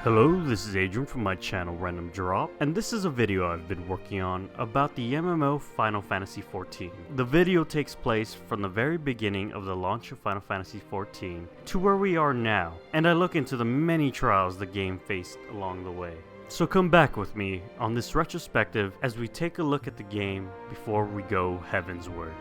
Hello, this is Adrian from my channel Random Drop, and this is a video I've been working on about the MMO Final Fantasy XIV. The video takes place from the very beginning of the launch of Final Fantasy XIV to where we are now, and I look into the many trials the game faced along the way. So come back with me on this retrospective as we take a look at the game before we go Heavensward.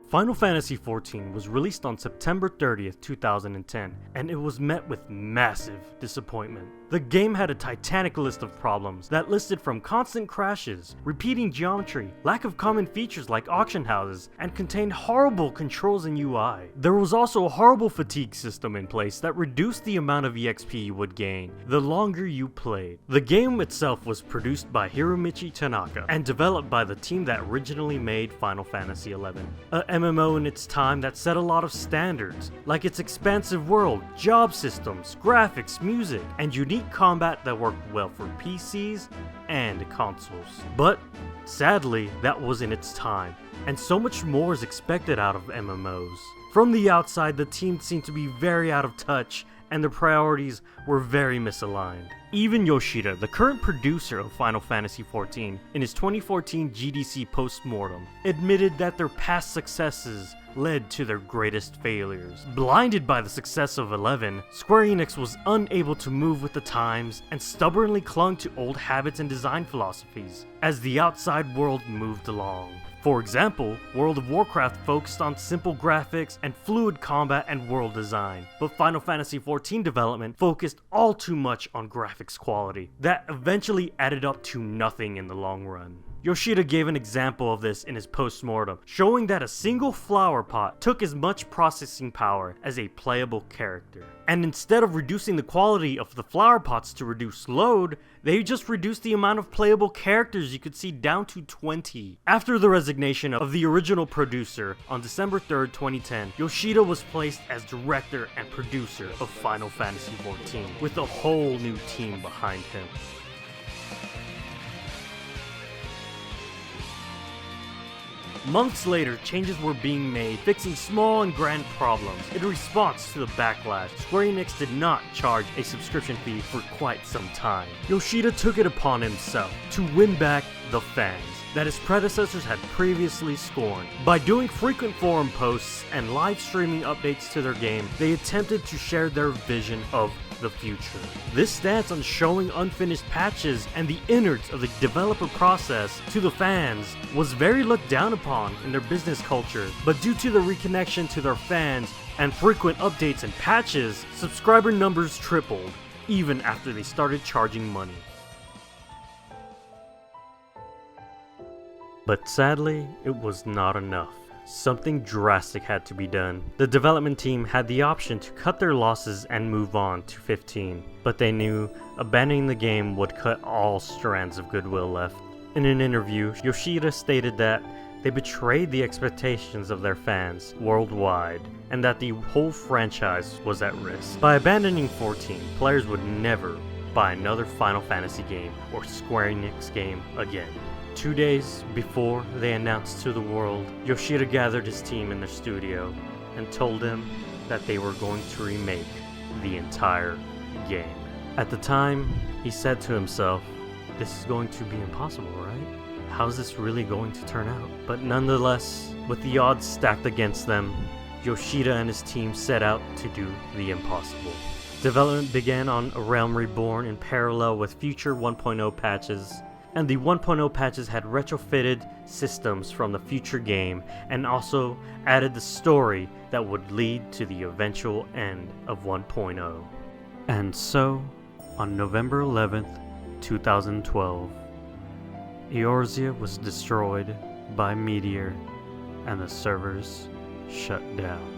Final Fantasy XIV was released on September 30th, 2010, and it was met with massive disappointment. The game had a titanic list of problems that listed from constant crashes, repeating geometry, lack of common features like auction houses, and contained horrible controls and UI. There was also a horrible fatigue system in place that reduced the amount of EXP you would gain the longer you played. The game itself was produced by Hiromichi Tanaka and developed by the team that originally made Final Fantasy XI. A MMO in its time that set a lot of standards, like its expansive world, job systems, graphics, music, and unique combat that worked well for PCs and consoles. But sadly, that was in its time, and so much more is expected out of MMOs. From the outside, the team seemed to be very out of touch, and their priorities were very misaligned. Even Yoshida, the current producer of Final Fantasy XIV, in his 2014 GDC post-mortem, admitted that their past successes led to their greatest failures. Blinded by the success of 11, Square Enix was unable to move with the times and stubbornly clung to old habits and design philosophies as the outside world moved along. For example, World of Warcraft focused on simple graphics and fluid combat and world design, but Final Fantasy XIV development focused all too much on graphics quality that eventually added up to nothing in the long run. Yoshida gave an example of this in his post-mortem, showing that a single flower pot took as much processing power as a playable character. And instead of reducing the quality of the flower pots to reduce load, they just reduced the amount of playable characters you could see down to 20. After the resignation of the original producer on December 3rd, 2010, Yoshida was placed as director and producer of Final Fantasy XIV, with a whole new team behind him. Months later, changes were being made, fixing small and grand problems. In response to the backlash, Square Enix did not charge a subscription fee for quite some time. Yoshida took it upon himself to win back the fans that his predecessors had previously scorned. By doing frequent forum posts and live streaming updates to their game, they attempted to share their vision of the future. This stance on showing unfinished patches and the innards of the developer process to the fans was very looked down upon in their business culture, but due to the reconnection to their fans and frequent updates and patches, subscriber numbers tripled, even after they started charging money. But sadly, it was not enough. Something drastic had to be done. The development team had the option to cut their losses and move on to 15, but they knew abandoning the game would cut all strands of goodwill left. In an interview, Yoshida stated that they betrayed the expectations of their fans worldwide, and that the whole franchise was at risk. By abandoning 14, players would never buy another Final Fantasy game or Square Enix game again. 2 days before they announced to the world, Yoshida gathered his team in their studio and told them that they were going to remake the entire game. At the time, he said to himself, "This is going to be impossible, right? How's this really going to turn out?" But nonetheless, with the odds stacked against them, Yoshida and his team set out to do the impossible. Development began on Realm Reborn in parallel with future 1.0 patches, and the 1.0 patches had retrofitted systems from the future game and also added the story that would lead to the eventual end of 1.0. And so, on November 11th, 2012, Eorzea was destroyed by Meteor and the servers shut down.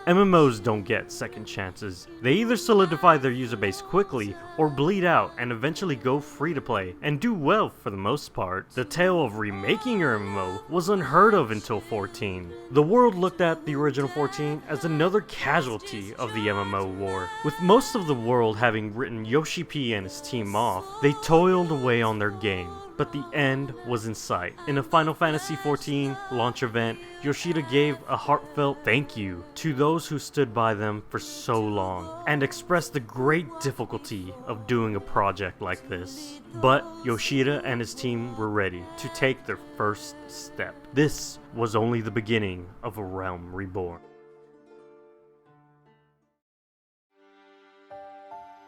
MMOs don't get second chances. They either solidify their user base quickly or bleed out and eventually go free to play and do well for the most part. The tale of remaking your MMO was unheard of until 14. The world looked at the original 14 as another casualty of the MMO war. With most of the world having written Yoshi-P and his team off, they toiled away on their game. But the end was in sight. In a Final Fantasy XIV launch event, Yoshida gave a heartfelt thank you to those who stood by them for so long, and expressed the great difficulty of doing a project like this. But Yoshida and his team were ready to take their first step. This was only the beginning of a Realm Reborn.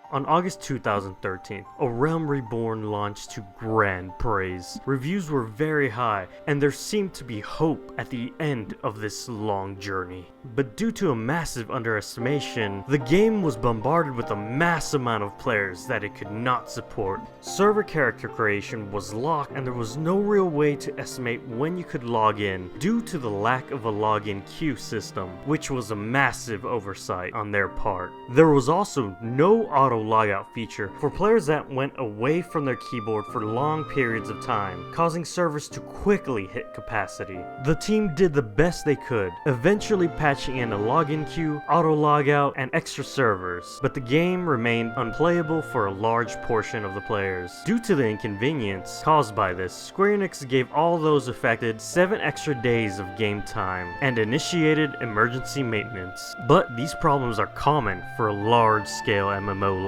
On August 2013, A Realm Reborn launched to grand praise. Reviews were very high, and there seemed to be hope at the end of this long journey. But due to a massive underestimation, the game was bombarded with a mass amount of players that it could not support. Server character creation was locked, and there was no real way to estimate when you could log in due to the lack of a login queue system, which was a massive oversight on their part. There was also no auto logout feature for players that went away from their keyboard for long periods of time, causing servers to quickly hit capacity. The team did the best they could, eventually patching in a login queue, auto logout, and extra servers, but the game remained unplayable for a large portion of the players. Due to the inconvenience caused by this, Square Enix gave all those affected 7 extra days of game time and initiated emergency maintenance. But these problems are common for a large-scale MMO launch.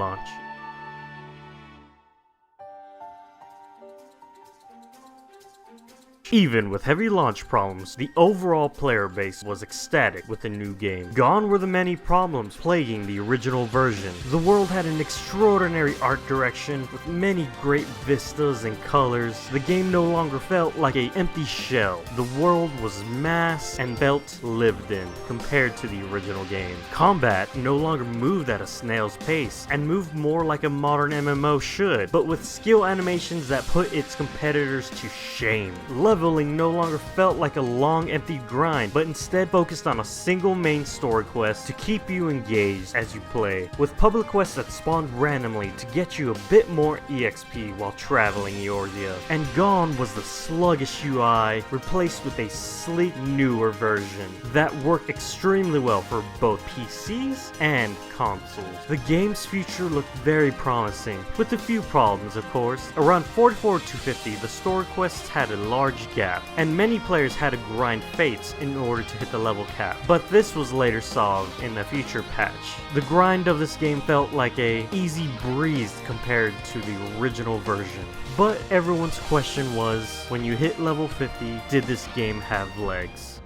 Even with heavy launch problems, the overall player base was ecstatic with the new game. Gone were the many problems plaguing the original version. The world had an extraordinary art direction with many great vistas and colors. The game no longer felt like an empty shell. The world was mass and felt lived in compared to the original game. Combat no longer moved at a snail's pace and moved more like a modern MMO should, but with skill animations that put its competitors to shame. Leveling no longer felt like a long empty grind, but instead focused on a single main story quest to keep you engaged as you play, with public quests that spawned randomly to get you a bit more EXP while traveling Eorzea. And gone was the sluggish UI, replaced with a sleek newer version that worked extremely well for both PCs and consoles. The game's future looked very promising, with a few problems of course. Around 44 to 50, the story quests had a large gap, and many players had to grind fates in order to hit the level cap, but this was later solved in a future patch. The grind of this game felt like a easy breeze compared to the original version. But everyone's question was, when you hit level 50, did this game have legs?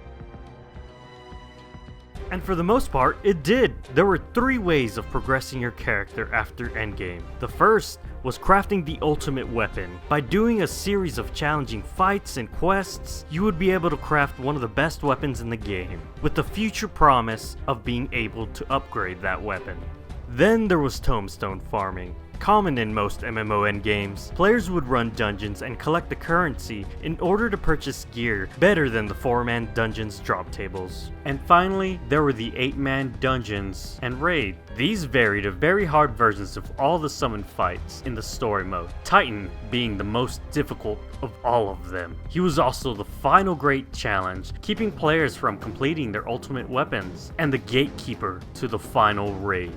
And for the most part, it did. There were 3 ways of progressing your character after Endgame. The first was crafting the ultimate weapon. By doing a series of challenging fights and quests, you would be able to craft one of the best weapons in the game, with the future promise of being able to upgrade that weapon. Then there was tombstone farming. Common in most MMO endgames, players would run dungeons and collect the currency in order to purchase gear better than the 4-man dungeons drop tables. And finally, there were the 8-man dungeons and raid. These varied of very hard versions of all the summoned fights in the story mode, Titan being the most difficult of all of them. He was also the final great challenge, keeping players from completing their ultimate weapons, and the gatekeeper to the final raid.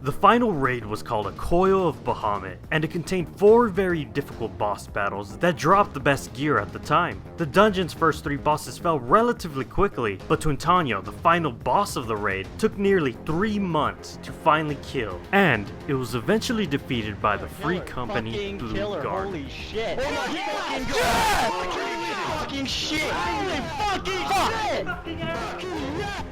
The final raid was called a Coil of Bahamut, and it contained 4 very difficult boss battles that dropped the best gear at the time. The dungeon's first 3 bosses fell relatively quickly, but Twintanyo, the final boss of the raid, took nearly 3 months to finally kill, and it was eventually defeated by the free company Blue Guard. Holy shit! Oh my fucking god! Fucking shit! Holy fucking shit!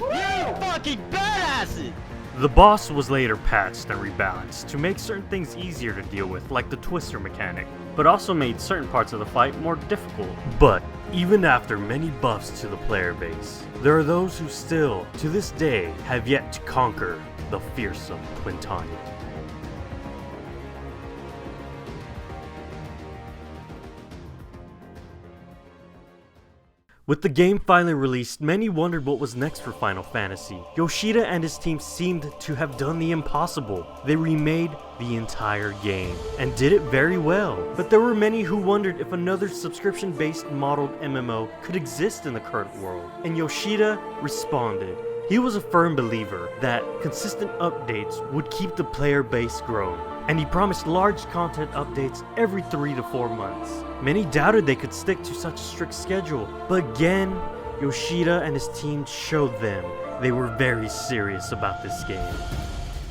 You fucking badasses! The boss was later patched and rebalanced to make certain things easier to deal with, like the twister mechanic, but also made certain parts of the fight more difficult. But even after many buffs to the player base, there are those who still, to this day, have yet to conquer the fearsome Twintanyo. With the game finally released, many wondered what was next for Final Fantasy. Yoshida and his team seemed to have done the impossible. They remade the entire game, and did it very well. But there were many who wondered if another subscription-based modeled MMO could exist in the current world, and Yoshida responded. He was a firm believer that consistent updates would keep the player base growing, and he promised large content updates every 3 to 4 months. Many doubted they could stick to such a strict schedule, but again, Yoshida and his team showed them they were very serious about this game.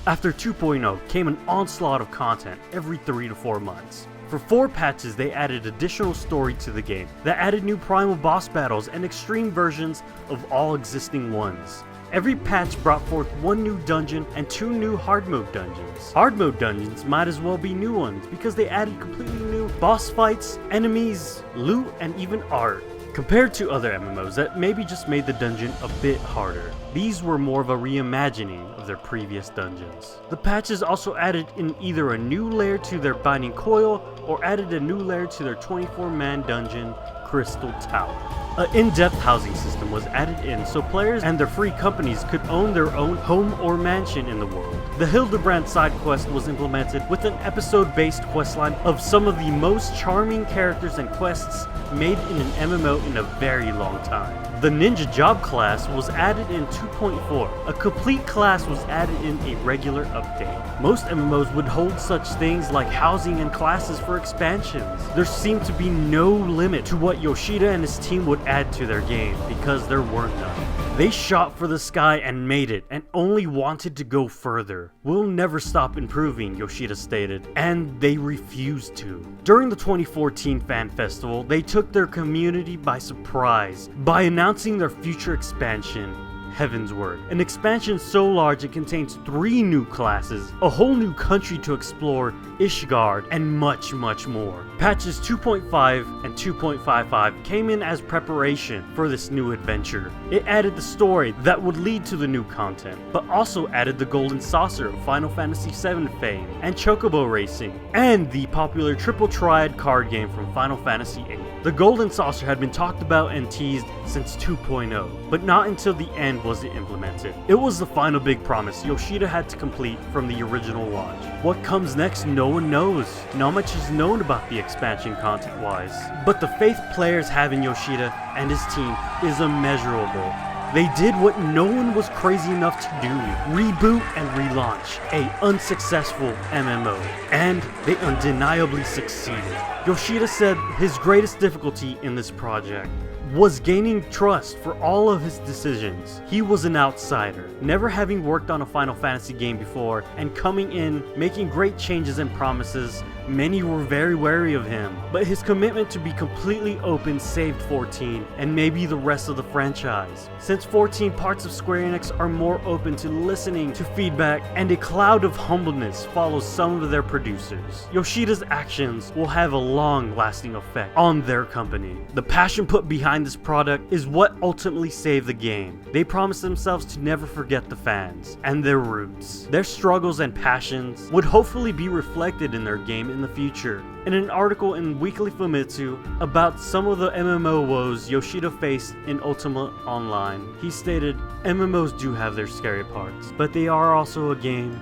After 2.0 came an onslaught of content every 3 to 4 months. For 4 patches, they added additional story to the game that added new primal boss battles and extreme versions of all existing ones. Every patch brought forth 1 new dungeon and 2 new hard mode dungeons. Hard mode dungeons might as well be new ones because they added completely new boss fights, enemies, loot, and even art. Compared to other MMOs that maybe just made the dungeon a bit harder, these were more of a reimagining of their previous dungeons. The patches also added in either a new layer to their Binding Coil or added a new layer to their 24-man dungeon, Crystal Tower. An in-depth housing system was added in so players and their free companies could own their own home or mansion in the world. The Hildebrand side quest was implemented with an episode-based questline of some of the most charming characters and quests made in an MMO in a very long time. The Ninja Job class was added in 2.4. A complete class was added in a regular update. Most MMOs would hold such things like housing and classes for expansions. There seemed to be no limit to what Yoshida and his team would add to their game because there were none. They shot for the sky and made it, and only wanted to go further. We'll never stop improving, Yoshida stated, and they refused to. During the 2014 Fan Festival, they took their community by surprise by announcing their future expansion, Heavensward. An expansion so large it contains 3 new classes, a whole new country to explore, Ishgard, and much more. Patches 2.5 and 2.55 came in as preparation for this new adventure. It added the story that would lead to the new content, but also added the Golden Saucer of Final Fantasy VII fame, and Chocobo Racing, and the popular Triple Triad card game from Final Fantasy VIII. The Golden Saucer had been talked about and teased since 2.0, but not until the end was it implemented. It was the final big promise Yoshida had to complete from the original launch. What comes next, no one knows. Not much is known about the expansion content-wise, but the faith players have in Yoshida and his team is immeasurable. They did what no one was crazy enough to do, reboot and relaunch a unsuccessful MMO, and they undeniably succeeded. Yoshida said his greatest difficulty in this project was gaining trust for all of his decisions. He was an outsider, never having worked on a Final Fantasy game before, and coming in, making great changes and promises. Many were very wary of him, but his commitment to be completely open saved 14 and maybe the rest of the franchise. Since 14, parts of Square Enix are more open to listening to feedback, and a cloud of humbleness follows some of their producers. Yoshida's actions will have a long-lasting effect on their company. The passion put behind this product is what ultimately saved the game. They promised themselves to never forget the fans and their roots. Their struggles and passions would hopefully be reflected in their game in the future. In an article in Weekly Famitsu about some of the MMO woes Yoshida faced in Ultima Online, he stated, "MMOs do have their scary parts, but they are also a game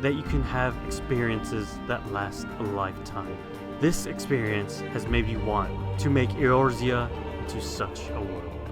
that you can have experiences that last a lifetime. This experience has made me want to make Eorzea into such a world."